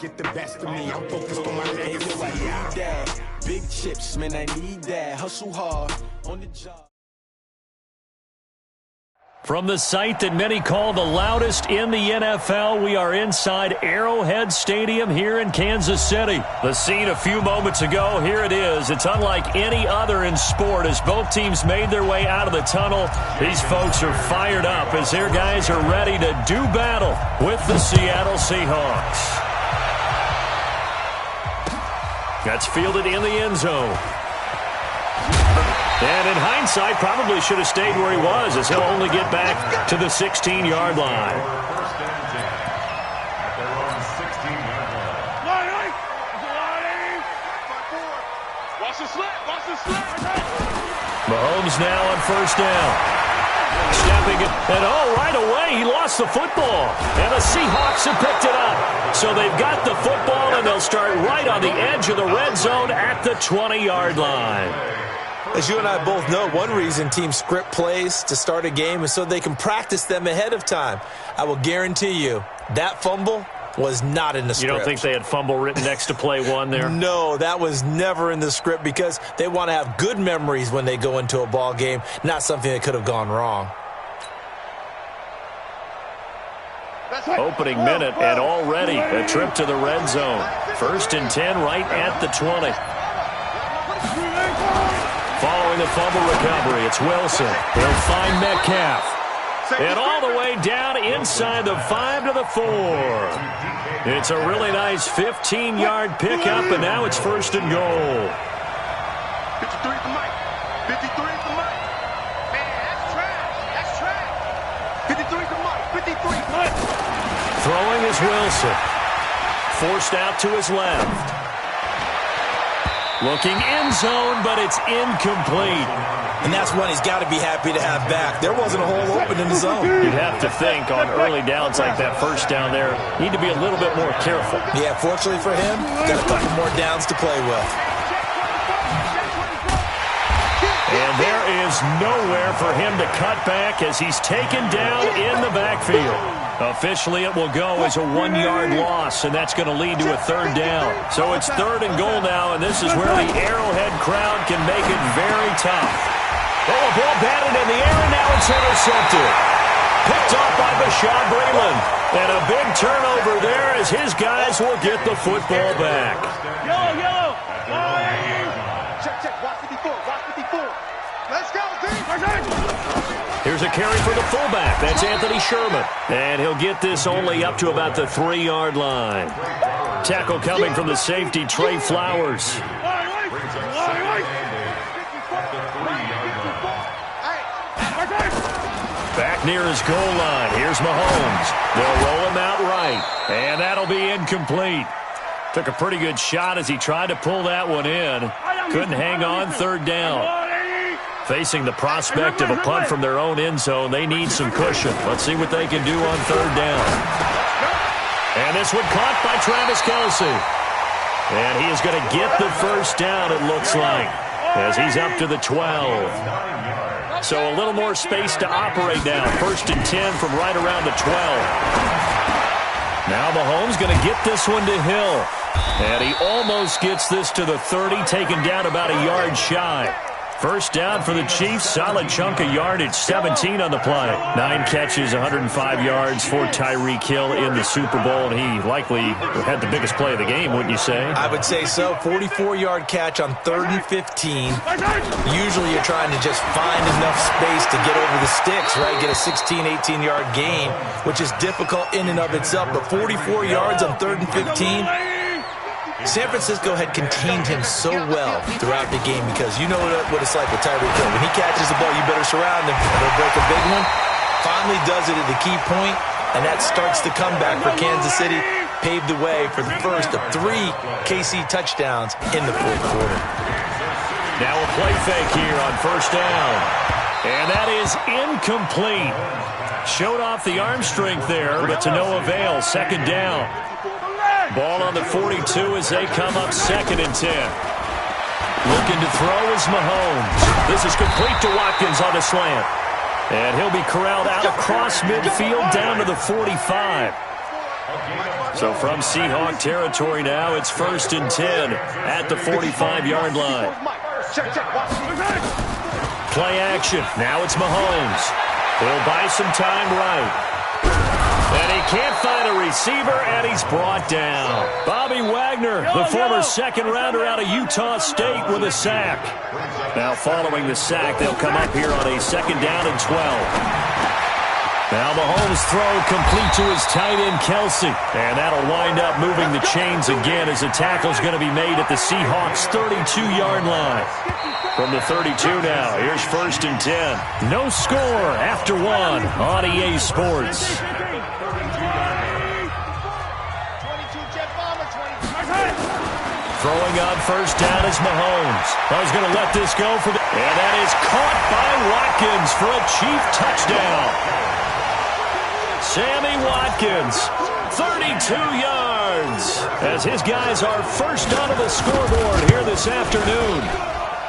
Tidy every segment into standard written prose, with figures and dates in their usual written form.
get the best of me. I'm focused on my legacy. That big chips, man, I need that. Hustle hard on the job. From the site that many call the loudest in the NFL, we are inside Arrowhead Stadium here in Kansas City. The scene a few moments ago, here it is. It's unlike any other in sport as both teams made their way out of the tunnel. These folks are fired up as their guys are ready to do battle with the Seattle Seahawks. That's fielded in the end zone. And in hindsight, probably should have stayed where he was as he'll only get back to the 16-yard line. Mahomes now on first down. Stepping it, and right away he lost the football. And the Seahawks have picked it up. So they've got the football, and they'll start right on the edge of the red zone at the 20-yard line. As you and I both know, one reason teams script plays to start a game is so they can practice them ahead of time. I will guarantee you that fumble was not in the script. You don't think they had fumble written next to play one there? No, that was never in the script because they want to have good memories when they go into a ball game, not something that could have gone wrong. Opening minute and already a trip to the red zone. 1st and 10 right at the 20. Following the fumble recovery, it's Wilson. He'll find Metcalf. And all the way down inside the 5 to the 4. It's a really nice 15-yard pickup, and now it's 1st and goal. 53 at the mic. 53 at the mic. Man, that's trash. That's trash. 53 at the mic. 53 at the mic. Throwing is Wilson. Forced out to his left. Looking end zone, but it's incomplete. And that's one he's got to be happy to have back. There wasn't a hole open in the zone. You'd have to think on early downs like that first down there, need to be a little bit more careful. Yeah, fortunately for him, got a couple more downs to play with. And there is nowhere for him to cut back as he's taken down in the backfield. Officially, it will go as a 1-yard loss, and that's going to lead to a 3rd down. So it's 3rd and goal now, and this is where the Arrowhead crowd can make it very tough. Oh, a ball batted in the air, and now it's intercepted. Picked off by Bashaud Breeland. And a big turnover there as his guys will get the football back. Yellow. Check. Watch 54. Watch 54. Let's go, team. Here's a carry for the fullback. That's Anthony Sherman. And he'll get this only up to about the 3-yard line. Tackle coming from the safety, Trey Flowers. Back near his goal line. Here's Mahomes. They'll roll him out right. And that'll be incomplete. Took a pretty good shot as he tried to pull that one in. Couldn't hang on, 3rd down. Facing the prospect of a punt from their own end zone, they need some cushion. Let's see what they can do on 3rd down. And this one caught by Travis Kelce. And he is going to get the 1st down, it looks like, as he's up to the 12. So a little more space to operate now. 1st and 10 from right around the 12. Now Mahomes going to get this one to Hill. And he almost gets this to the 30, taken down about a yard shy. 1st down for the Chiefs. Solid chunk of yardage, 17 on the play. 9 catches, 105 yards for Tyreek Hill in the Super Bowl, and he likely had the biggest play of the game, wouldn't you say? I would say so. 44-yard catch on 3rd and 15. Usually you're trying to just find enough space to get over the sticks, right? Get a 16, 18-yard gain, which is difficult in and of itself. But 44 yards on 3rd and 15. San Francisco had contained him so well throughout the game because you know what it's like with Tyreek Hill. When he catches the ball, you better surround him. He'll break a big one. Finally does it at the key point, and that starts the comeback for Kansas City. Paved the way for the first of 3 KC touchdowns in the 4th quarter. Now a play fake here on 1st down. And that is incomplete. Showed off the arm strength there, but to no avail. 2nd down. Ball on the 42 as they come up 2nd and 10. Looking to throw is Mahomes. This is complete to Watkins on the slant. And he'll be corralled out across midfield down to the 45. So from Seahawk territory now, it's 1st and 10 at the 45-yard line. Play action. Now it's Mahomes. He'll buy some time right. And he can't find a receiver, and he's brought down. Bobby Wagner, the former second-rounder out of Utah State, with a sack. Now following the sack, they'll come up here on a 2nd down and 12. Now Mahomes' throw complete to his tight end, Kelsey. And that'll wind up moving the chains again as the tackle's going to be made at the Seahawks' 32-yard line. From the 32 now, here's 1st and 10. No score after 1 on EA Sports. Throwing on 1st down is Mahomes. I was going to let this go for the... And that is caught by Watkins for a Chief touchdown. Sammy Watkins, 32 yards, as his guys are first onto the scoreboard here this afternoon.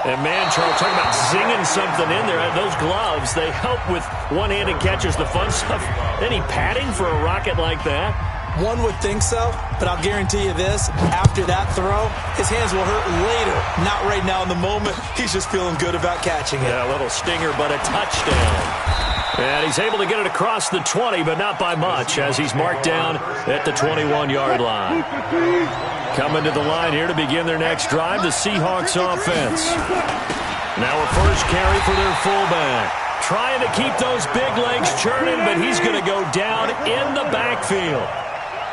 And man, Charles, talking about zinging something in there. Those gloves, they help with one-handed catches, the fun stuff. Any padding for a rocket like that? One would think so, but I'll guarantee you this. After that throw, his hands will hurt later. Not right now in the moment. He's just feeling good about catching it. Yeah, a little stinger, but a touchdown. And he's able to get it across the 20, but not by much, as he's marked down at the 21-yard line. Coming to the line here to begin their next drive, the Seahawks offense. Now a first carry for their fullback. Trying to keep those big legs churning, but he's going to go down in the backfield.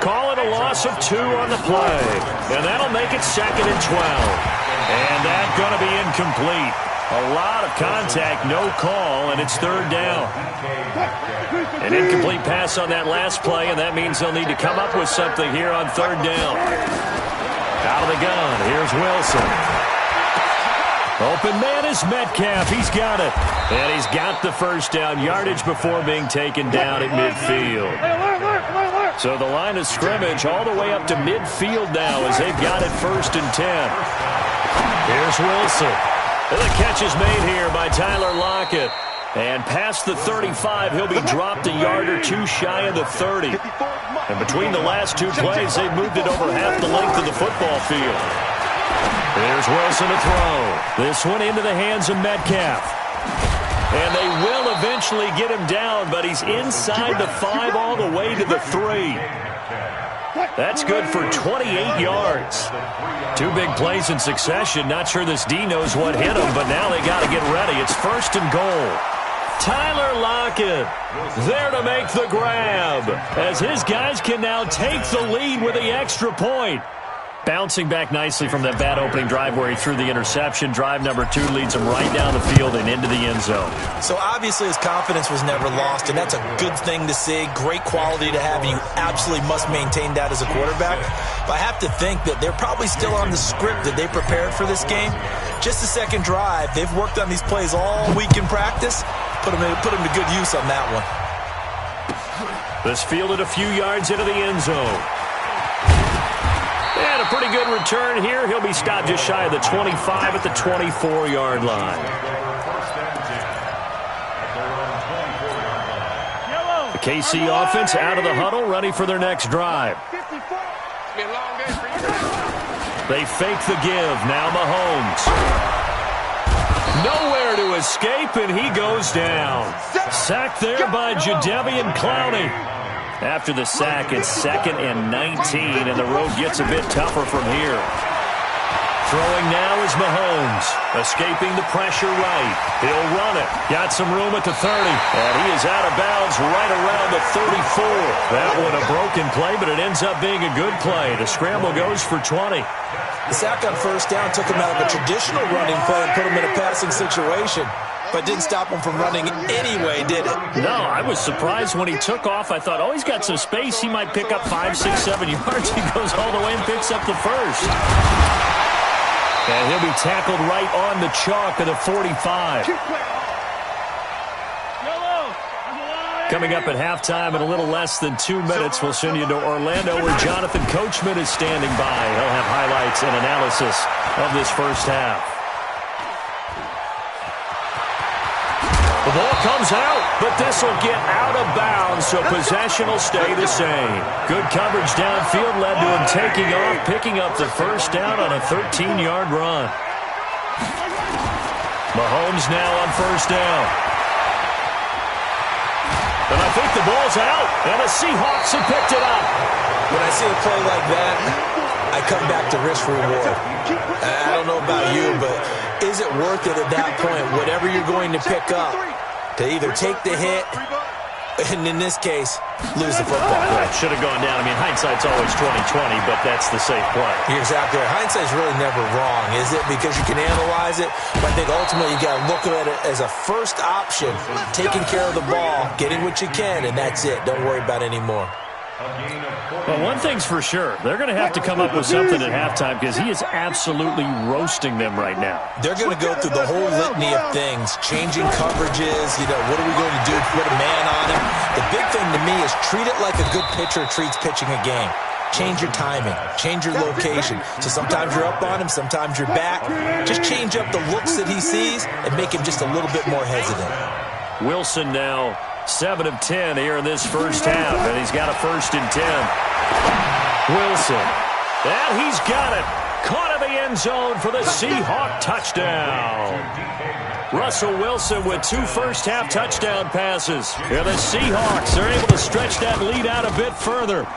Call it a loss of 2 on the play. And that'll make it 2nd and 12. And that's going to be incomplete. A lot of contact, no call, and it's 3rd down. An incomplete pass on that last play, and that means they'll need to come up with something here on 3rd down. Out of the gun, here's Wilson. Open man is Metcalf. He's got it. And he's got the first down yardage before being taken down at midfield. So the line of scrimmage all the way up to midfield now as they've got it 1st and 10. Here's Wilson. And the catch is made here by Tyler Lockett. And past the 35, he'll be dropped a yard or 2 shy of the 30. And between the last 2 plays, they've moved it over half the length of the football field. There's Wilson to throw. This one into the hands of Metcalf. And they will eventually get him down, but he's inside the 5 all the way to the 3. That's good for 28 yards. 2 big plays in succession. Not sure this D knows what hit him, but now they got to get ready. It's 1st and goal. Tyler Lockett there to make the grab, as his guys can now take the lead with the extra point. Bouncing back nicely from that bad opening drive where he threw the interception. Drive number 2 leads him right down the field and into the end zone. So obviously his confidence was never lost, and that's a good thing to see. Great quality to have, and you absolutely must maintain that as a quarterback. But I have to think that they're probably still on the script that they prepared for this game. Just the second drive. They've worked on these plays all week in practice. Put them to good use on that one. This fielded a few yards into the end zone. And a pretty good return here. He'll be stopped just shy of the 25 at the 24-yard line. The KC offense out of the huddle, ready for their next drive. They fake the give. Now Mahomes. Nowhere to escape, and he goes down. Sacked there by Jadeveon Clowney. After the sack, it's 2nd and 19, and the road gets a bit tougher from here. Throwing now is Mahomes, escaping the pressure right. He'll run it. Got some room at the 30, and he is out of bounds right around the 34. That one a broken play, but it ends up being a good play. The scramble goes for 20. The sack on 1st down took him out of a traditional running play and put him in a passing situation. But didn't stop him from running anyway, did it? No, I was surprised when he took off. I thought, oh, he's got some space. He might pick up 5, 6, 7 yards. He goes all the way and picks up the first. And he'll be tackled right on the chalk of the 45. Coming up at halftime in a little less than 2 minutes, we'll send you to Orlando where Jonathan Coachman is standing by. He'll have highlights and analysis of this first half. The ball comes out, but this will get out of bounds, so possession will stay the same. Good coverage downfield led to him taking off, picking up the first down on a 13-yard run. Mahomes now on first down. And I think the ball's out, and the Seahawks have picked it up. When I see a play like that, I come back to risk-reward. I don't know about you, but is it worth it at that point, whatever you're going to pick up, to either take the hit, and in this case, lose the football? That should have gone down. I mean, hindsight's always 20/20, but that's the safe play. You're exactly right. Hindsight's really never wrong, is it? Because you can analyze it, but I think ultimately you got to look at it as a first option, taking care of the ball, getting what you can, and that's it. Don't worry about any more. Well, one thing's for sure. They're going to have to come up with something at halftime because he is absolutely roasting them right now. They're going to go through the whole litany of things, changing coverages, what are we going to do to put a man on him? The big thing to me is treat it like a good pitcher treats pitching a game. Change your timing, change your location. So sometimes you're up on him, sometimes you're back. Just change up the looks that he sees and make him just a little bit more hesitant. Wilson now 7 of 10 here in this first half, and he's got a 1st and 10. Wilson, and he's got it. Caught in the end zone for the Seahawk touchdown. Russell Wilson with 2 first-half touchdown passes. And the Seahawks are able to stretch that lead out a bit further.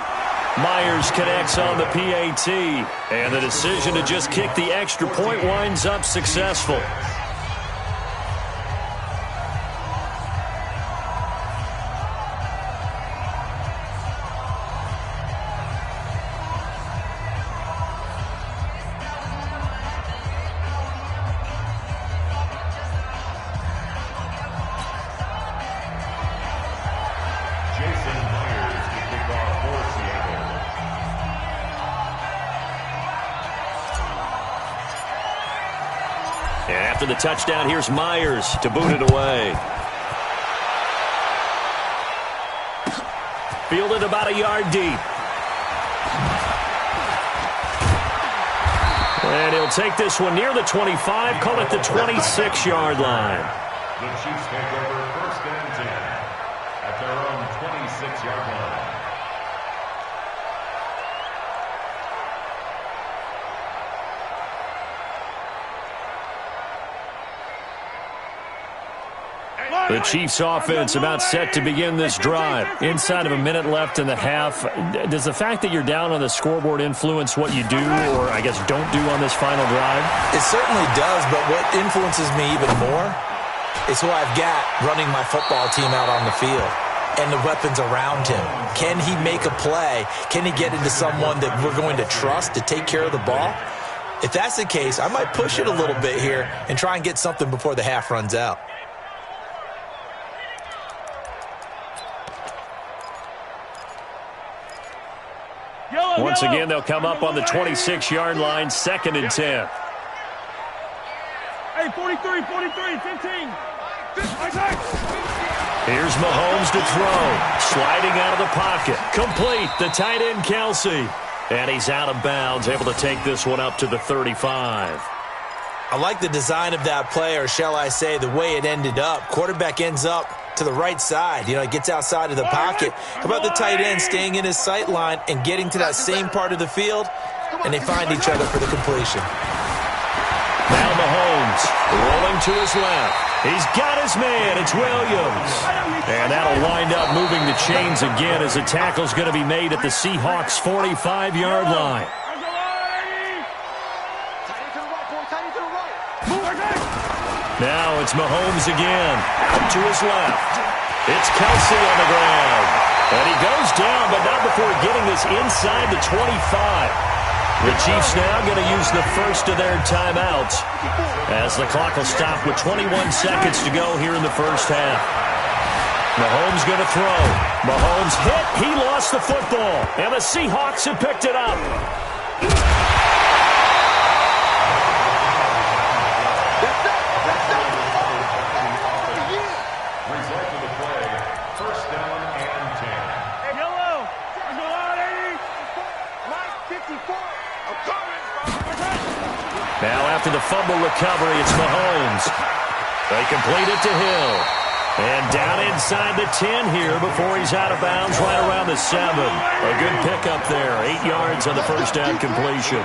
Myers connects on the PAT, and the decision to just kick the extra point winds up successful. And after the touchdown, here's Myers to boot it away. Fielded about a yard deep. And he'll take this one near the 25, call it the 26-yard line. The Chiefs take over 1st and 10 at their own 26-yard line. The Chiefs offense about set to begin this drive. Inside of a minute left in the half. Does the fact that you're down on the scoreboard influence what you do, or I guess don't do on this final drive? It certainly does, but what influences me even more is who I've got running my football team out on the field and the weapons around him. Can he make a play? Can he get into someone that we're going to trust to take care of the ball? If that's the case, I might push it a little bit here and try and get something before the half runs out. Once again, they'll come up on the 26-yard line, 2nd and 10. Hey, 43, 43, 15. Here's Mahomes to throw. Sliding out of the pocket. Complete. The tight end, Kelsey. And he's out of bounds, able to take this one up to the 35. I like the design of that play, or shall I say the way it ended up. Quarterback ends up to the right side. He gets outside of the pocket. How about the tight end staying in his sight line and getting to that same part of the field, and they find each other for the completion. Now Mahomes rolling to his left. He's got his man. It's Williams. And that'll wind up moving the chains again as the tackle's going to be made at the Seahawks' 45-yard line. Now it's Mahomes again. Out to his left. It's Kelsey on the ground. And he goes down, but not before getting this inside the 25. The Chiefs now going to use the first of their timeouts as the clock will stop with 21 seconds to go here in the first half. Mahomes going to throw. Mahomes hit. He lost the football. And the Seahawks have picked it up. Now after the fumble recovery, it's Mahomes. They complete it to Hill. And down inside the 10 here before he's out of bounds right around the 7. A good pickup there. 8 yards on the first down completion.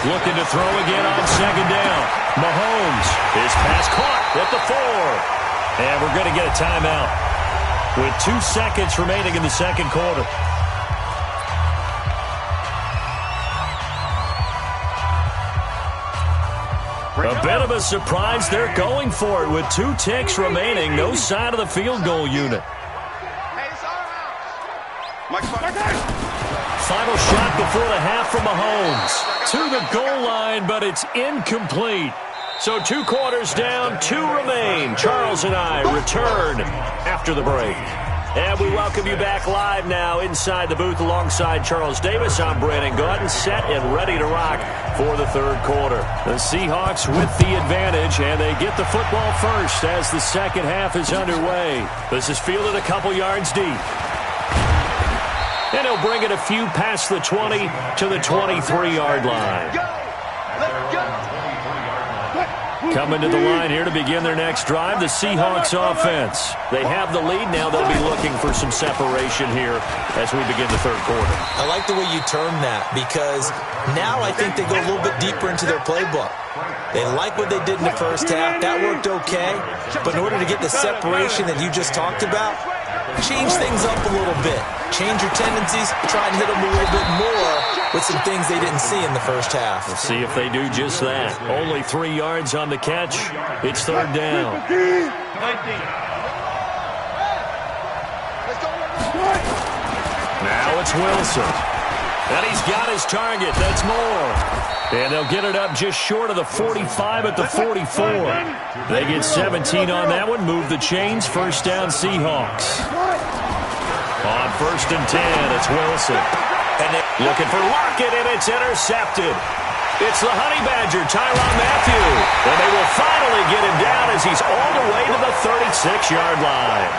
Looking to throw again on second down. Mahomes. His pass caught at the 4. And we're going to get a timeout with 2 seconds remaining in the second quarter. A bit of a surprise. They're going for it with 2 ticks remaining. No sign of the field goal unit. Final shot before the half from Mahomes. To the goal line, but it's incomplete. So 2 quarters down, 2 remain. Charles and I return after the break. And we welcome you back live now inside the booth alongside Charles Davis. I'm Brandon Gaudin, set and ready to rock for the third quarter. The Seahawks with the advantage, and they get the football first as the second half is underway. This is fielded a couple yards deep. And he'll bring it a few past the 20 to the 23-yard line. Let's go. Coming to the line here to begin their next drive, the Seahawks offense. They have the lead now. They'll be looking for some separation here as we begin the third quarter. I like the way you term that because now I think they go a little bit deeper into their playbook. They like what they did in the first half. That worked okay. But in order to get the separation that you just talked about, change things up a little bit. Change your tendencies. Try and hit them a little bit more with some things they didn't see in the first half. We'll see if they do just that. Only 3 yards on the catch. It's third down. Now it's Wilson. And he's got his target. That's Moore. And they'll get it up just short of the 45 at the 44. They get 17 on that one. Move the chains. First down, Seahawks. On first and 10, it's Wilson. And they're looking for Lockett, and it's intercepted. It's the Honey Badger, Tyrann Mathieu. And they will finally get him down as he's all the way to the 36-yard line.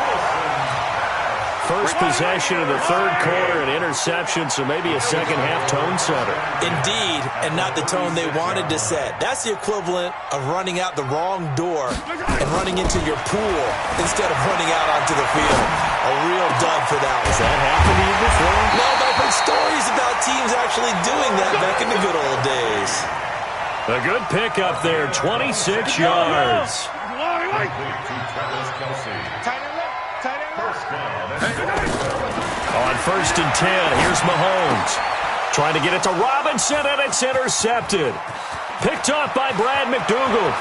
First possession of the third quarter, an interception, so maybe a second-half tone setter. Indeed, and not the tone they wanted to set. That's the equivalent of running out the wrong door and running into your pool instead of running out onto the field. A real dud for that one. Has that happened to you before? No, but I've heard stories about teams actually doing that back in the good old days. A good pickup there, 26 yards. On first and 10, here's Mahomes. Trying to get it to Robinson, and it's intercepted. Picked off by Brad McDougal.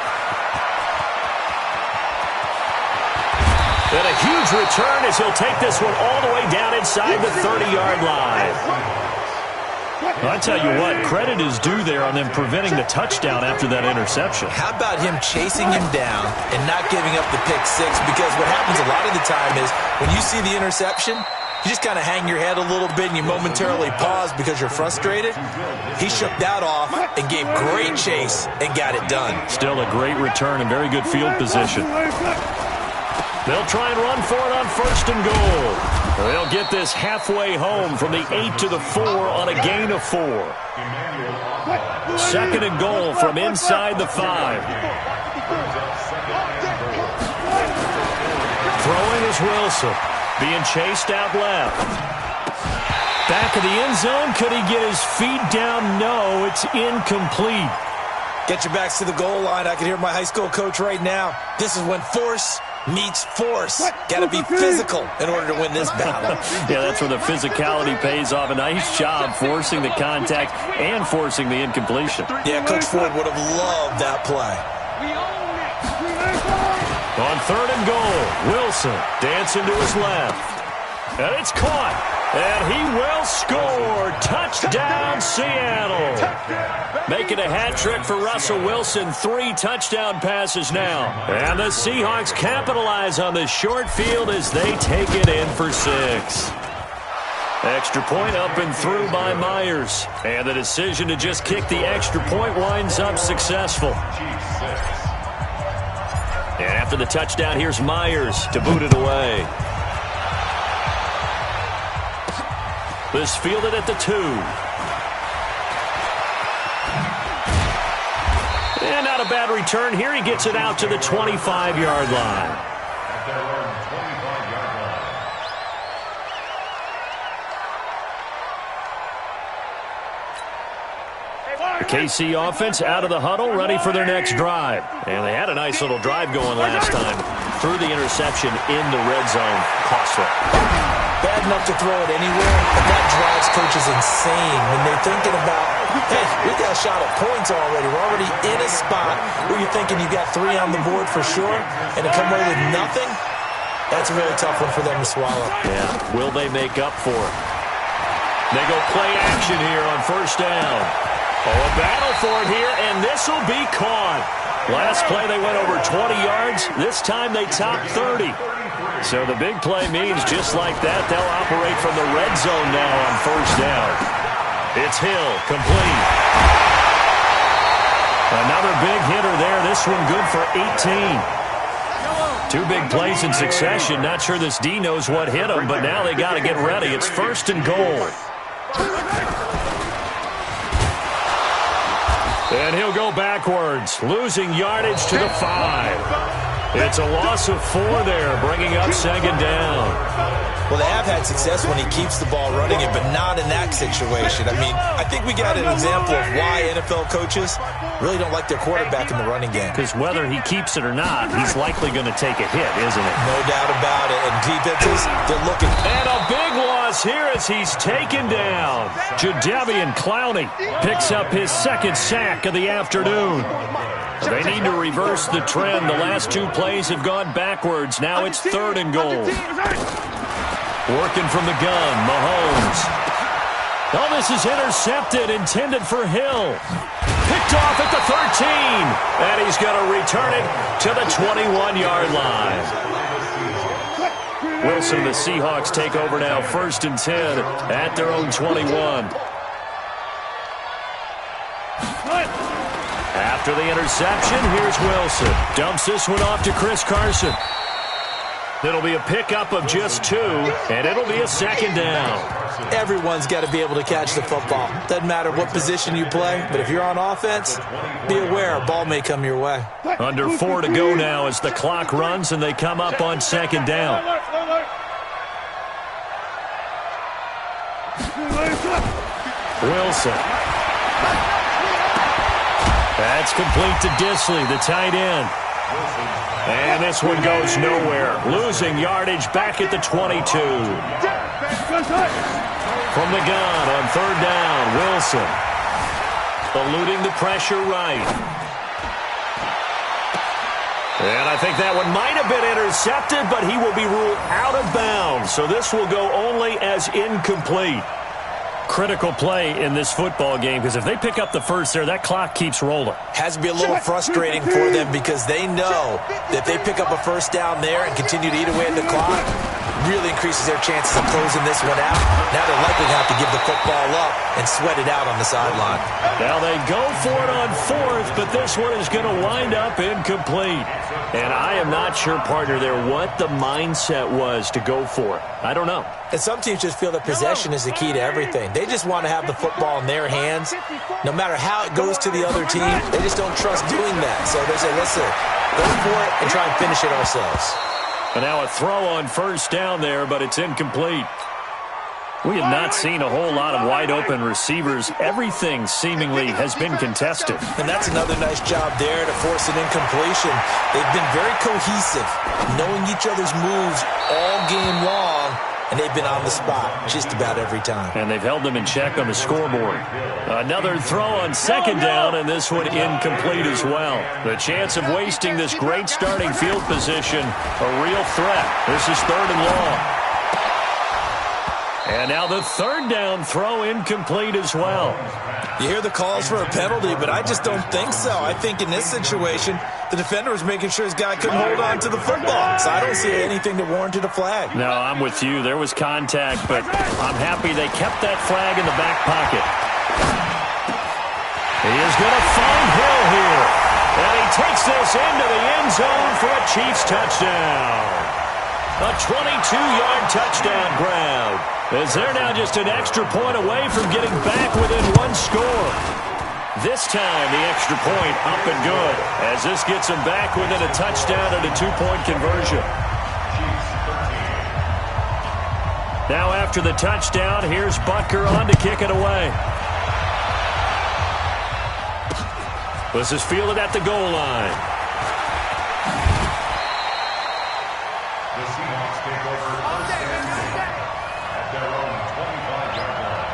And a huge return as he'll take this one all the way down inside the 30-yard line. Well, I tell you what, credit is due there on them preventing the touchdown after that interception. How about him chasing him down and not giving up the pick six? Because what happens a lot of the time is when you see the interception, you just kind of hang your head a little bit and you momentarily pause because you're frustrated. He shook that off and gave great chase and got it done. Still a great return and very good field position. They'll try and run for it on first and goal. They'll get this halfway home from the 8 to the 4 on a gain of 4. Second and goal from inside the 5. Throwing is Wilson. Being chased out left. Back of the end zone. Could he get his feet down? No, it's incomplete. Get your backs to the goal line. I can hear my high school coach right now. This is when force meets force. Got to be physical in order to win this battle. Yeah, that's where the physicality pays off. A nice job forcing the contact and forcing the incompletion. Yeah, Coach Ford would have loved that play. On third and goal, Wilson dancing to his left. And it's caught. And he will score. Touchdown, Seattle. Making a hat trick for Russell Wilson. 3 touchdown passes now. And the Seahawks capitalize on the short field as they take it in for 6. Extra point up and through by Myers. And the decision to just kick the extra point winds up successful. And after the touchdown, here's Myers to boot it away. This fielded at the 2. And not a bad return here. He gets it out to the 25-yard line. The KC offense out of the huddle, ready for their next drive. And they had a nice little drive going last time. Threw the interception in the red zone. Costly. Bad enough to throw it anywhere, but that drives coaches insane when they're thinking about, hey, we got a shot at points already. We're already in a spot where you're thinking you got 3 on the board for sure, and to come away with nothing, that's a really tough one for them to swallow. Yeah, will they make up for it? They go play action here on first down. Oh, a battle for it here, and this will be caught. Last play they went over 20 yards. This time they topped 30. So the big play means just like that, they'll operate from the red zone now on first down. It's Hill, complete. Another big hitter there. This one good for 18. 2 big plays in succession. Not sure this D knows what hit him, but now they got to get ready. It's first and goal. And he'll go backwards, losing yardage to the 5. It's a loss of 4 there, bringing up second down. Well, they have had success when he keeps the ball running it, but not in that situation. I mean, I think we got an example of why NFL coaches really don't like their quarterback in the running game. Because whether he keeps it or not, he's likely going to take a hit, isn't it? No doubt about it. And defenses, they're looking. And a big loss here as he's taken down. Jadeveon Clowney picks up his 2nd sack of the afternoon. They need to reverse the trend. The last 2 plays have gone backwards. Now it's 3rd and goal. Working from the gun, Mahomes. Oh, this is intercepted, intended for Hill. Picked off at the 13. And he's going to return it to the 21-yard line. Wilson and the Seahawks take over now, 1st and 10 at their own 21. After the interception, here's Wilson. Dumps this one off to Chris Carson. It'll be a pickup of just 2, and it'll be a 2nd down. Everyone's got to be able to catch the football. Doesn't matter what position you play, but if you're on offense, be aware a ball may come your way. Under 4 to go now as the clock runs, and they come up on 2nd down. Wilson. That's complete to Disley, the tight end. And this one goes nowhere. Losing yardage back at the 22. From the gun on 3rd down, Wilson. Eluding the pressure right. And I think that one might have been intercepted, but he will be ruled out of bounds. So this will go only as incomplete. Critical play in this football game, because if they pick up the first there, that clock keeps rolling. Has to be a little frustrating for them because they know that if they pick up a first down there and continue to eat away at the clock, really increases their chances of closing this one out. Now they're likely to have to give the football up and sweat it out on the sideline. Now they go for it on 4th, but this one is going to wind up incomplete. And I am not sure, partner, there what the mindset was to go for it. I don't know. And some teams just feel that possession is the key to everything. They just want to have the football in their hands. No matter how it goes to the other team, they just don't trust doing that. So they say, listen, go for it and try and finish it ourselves. And now a throw on first down there, but it's incomplete. We have not seen a whole lot of wide-open receivers. Everything seemingly has been contested. And that's another nice job there to force an incompletion. They've been very cohesive, knowing each other's moves all game long, and they've been on the spot just about every time. And they've held them in check on the scoreboard. Another throw on 2nd down, and this one incomplete as well. The chance of wasting this great starting field position, a real threat. This is 3rd and long. And now the 3rd down throw incomplete as well. You hear the calls for a penalty, but I just don't think so. I think in this situation, the defender was making sure his guy couldn't hold on to the football. So I don't see anything that warranted a flag. No, I'm with you. There was contact, but I'm happy they kept that flag in the back pocket. He is going to find Hill here. And he takes this into the end zone for a Chiefs touchdown. A 22-yard touchdown grab. As they're now just an extra point away from getting back within 1 score. This time, the extra point up and good, as this gets them back within a touchdown and a 2-point conversion. Now after the touchdown, here's Butker on to kick it away. This is fielded at the goal line. The Seahawks take over first and 10 at their own 25-yard line.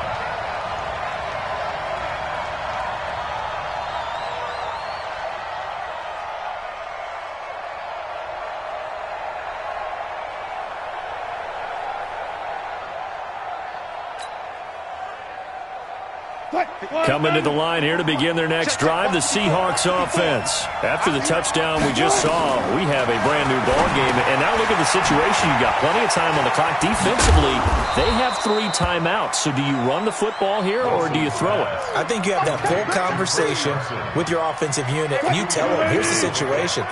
Coming to the line here to begin their next drive, the Seahawks offense. After the touchdown we just saw, we have a brand new ball game. And now look at the situation. You got plenty of time on the clock. Defensively, they have 3 timeouts. So do you run the football here or do you throw it? I think you have that full conversation with your offensive unit, and you tell them, here's the situation.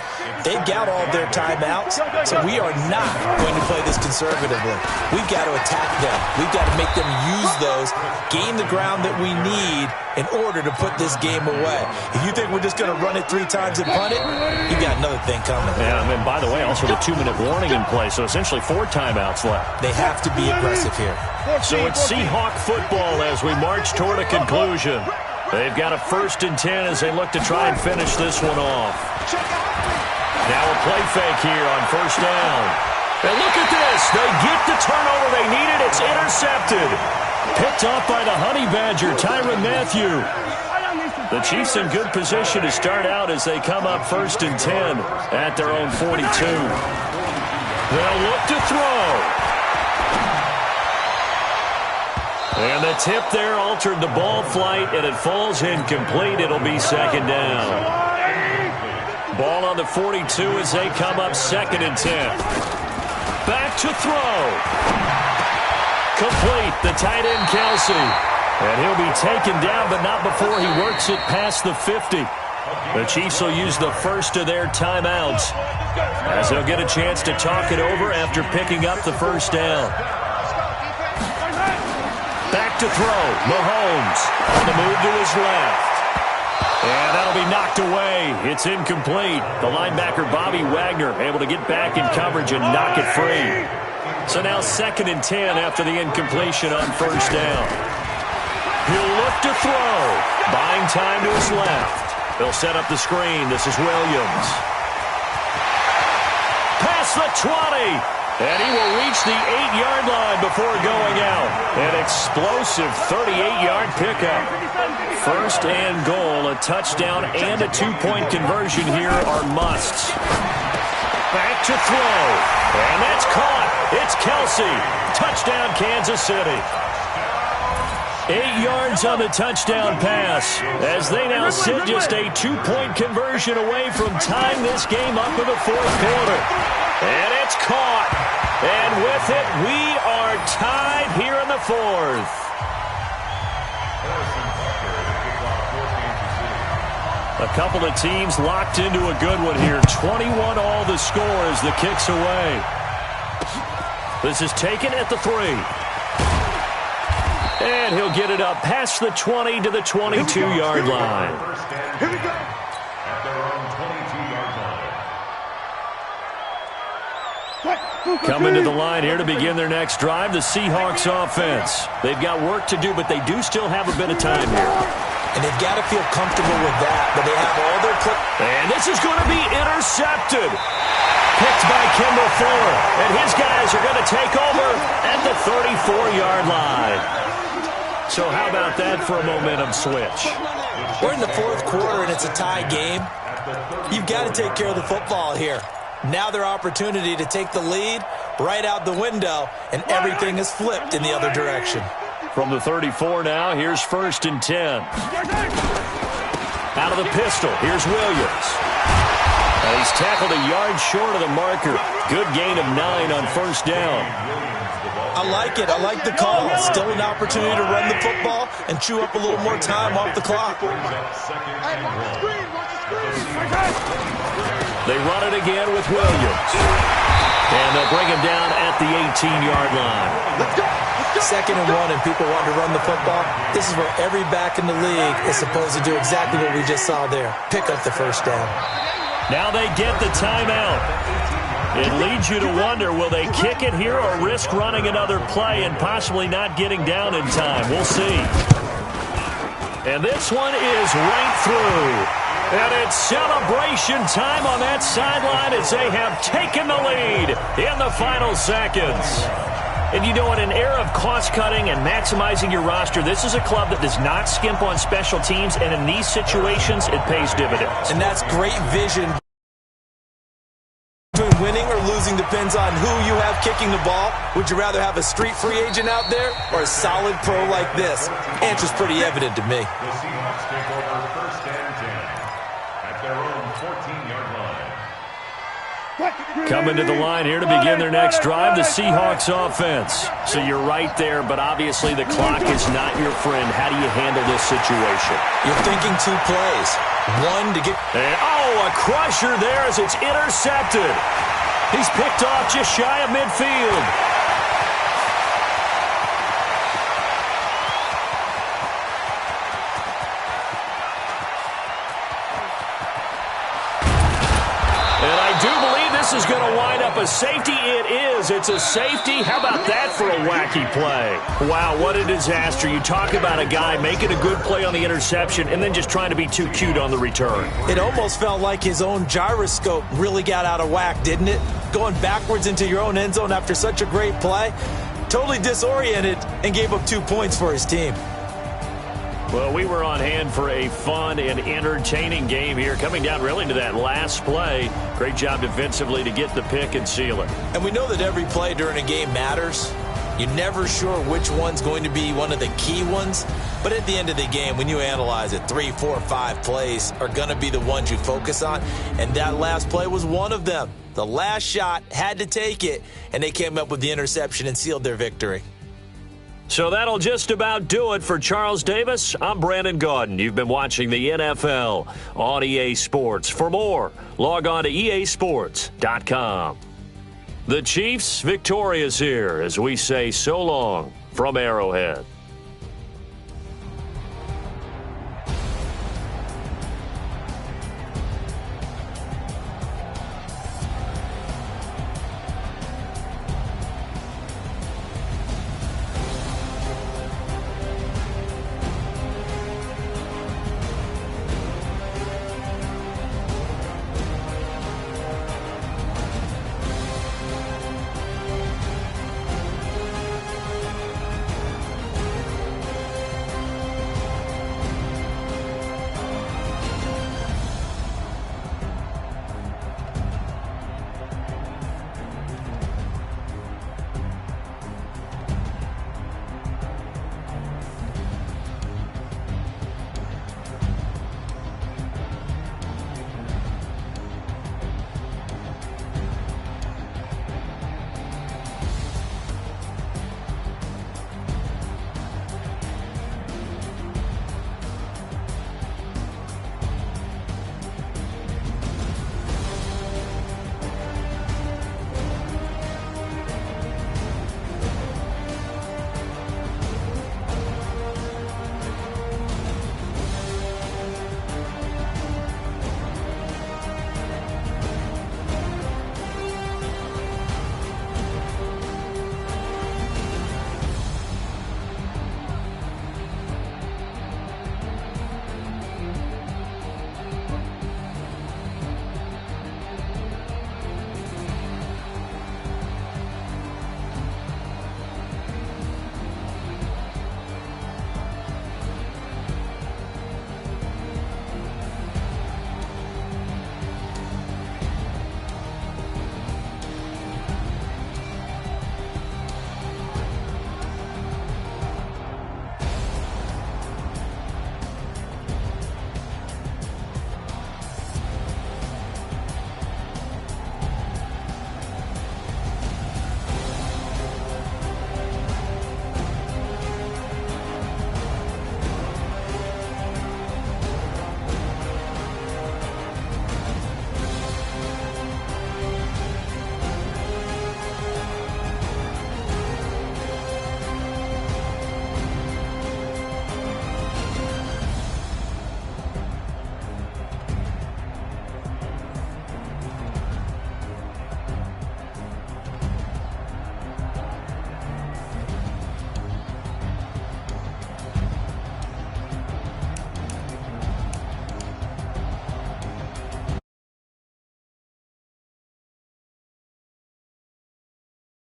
They've got all their timeouts, so we are not going to play this conservatively. We've got to attack them. We've got to make them use those, gain the ground that we need in order to put this game away. If you think we're just going to run it 3 times and punt it, you've got another thing coming. Yeah, and by the way, also the 2-minute warning in play, so essentially 4 timeouts left. They have to be aggressive here. So it's Seahawk football as we march toward a conclusion. They've got a 1st and 10 as they look to try and finish this one off. Now a play fake here on 1st down. And look at this. They get the turnover they needed. It's intercepted. Picked off by the Honey Badger, Tyrann Mathieu. The Chiefs in good position to start out as they come up 1st and 10 at their own 42. They'll look to throw. And the tip there altered the ball flight, and it falls incomplete. It'll be 2nd down. Ball on the 42 as they come up 2nd and 10. Back to throw. Complete, the tight end Kelsey. And he'll be taken down, but not before he works it past the 50. The Chiefs will use the first of their timeouts as they'll get a chance to talk it over after picking up the 1st down. Back to throw, Mahomes on the move to his left. And that'll be knocked away. It's incomplete. The linebacker, Bobby Wagner, able to get back in coverage and knock it free. So now 2nd and 10 after the incompletion on 1st down. He'll look to throw. Buying time to his left. They'll set up the screen. This is Williams. Past the 20. And he will reach the 8-yard line before going out. An explosive 38-yard pickup. 1st and goal, a touchdown and a 2-point conversion here are musts. Back to throw. And that's caught. It's Kelsey. Touchdown, Kansas City. 8 yards on the touchdown pass as they now sit just a 2-point conversion away from tying this game up in the 4th quarter. And it's caught. And with it, we are tied here in the 4th. A couple of teams locked into a good one here. 21 all the score as the kick's away. This is taken at the 3. And he'll get it up past the 20 to the 22-yard line. Here we go. At their own 22-yard line. Coming to the line here to begin their next drive, the Seahawks offense. They've got work to do, but they do still have a bit of time here. And they've got to feel comfortable with that, but they have all their... And this is going to be intercepted. Picked by Kimball Fuller. And his guys are going to take over at the 34-yard line. So how about that for a momentum switch? We're in the 4th quarter, and it's a tie game. You've got to take care of the football here. Now their opportunity to take the lead right out the window, and everything is flipped in the other direction. From the 34 now, here's 1st and 10. Out of the pistol, here's Williams. And he's tackled a yard short of the marker. Good gain of 9 on 1st down. I like it. I like the call. Still an opportunity to run the football and chew up a little more time off the clock. They run it again with Williams. And they'll bring him down at the 18-yard line. 2nd and 1 and people want to run the football. This is where every back in the league is supposed to do exactly what we just saw there. Pick up the 1st down. Now they get the timeout. It leads you to wonder, will they kick it here or risk running another play and possibly not getting down in time? We'll see. And this one is right through. And it's celebration time on that sideline as they have taken the lead in the final seconds. And you know, in an era of cost-cutting and maximizing your roster, this is a club that does not skimp on special teams, and in these situations, it pays dividends. And that's great vision. Winning or losing depends on who you have kicking the ball. Would you rather have a street free agent out there or a solid pro like this? Answer's pretty evident to me. The Seahawks take over first and 10 at their own 14-yard line. Coming to the line here to begin their next drive, the Seahawks offense. So you're right there, but obviously the clock is not your friend. How do you handle this situation? You're thinking 2 plays. One to get... And, a crusher there as it's intercepted. He's picked off just shy of midfield. And I do believe this is going to wind up a safety. It is. It's a safety. How about that for a wacky play? Wow, what a disaster. You talk about a guy making a good play on the interception and then just trying to be too cute on the return. It almost felt like his own gyroscope really got out of whack, didn't it? Going backwards into your own end zone after such a great play. Totally disoriented and gave up 2 points for his team. Well, we were on hand for a fun and entertaining game here, coming down really to that last play. Great job defensively to get the pick and seal it. And we know that every play during a game matters. You're never sure which one's going to be one of the key ones. But at the end of the game, when you analyze it, 3, 4, 5 plays are going to be the ones you focus on. And that last play was one of them. The last shot had to take it, and they came up with the interception and sealed their victory. So that'll just about do it for Charles Davis. I'm Brandon Gaudin. You've been watching the NFL on EA Sports. For more, log on to easports.com. The Chiefs victorious here as we say so long from Arrowhead.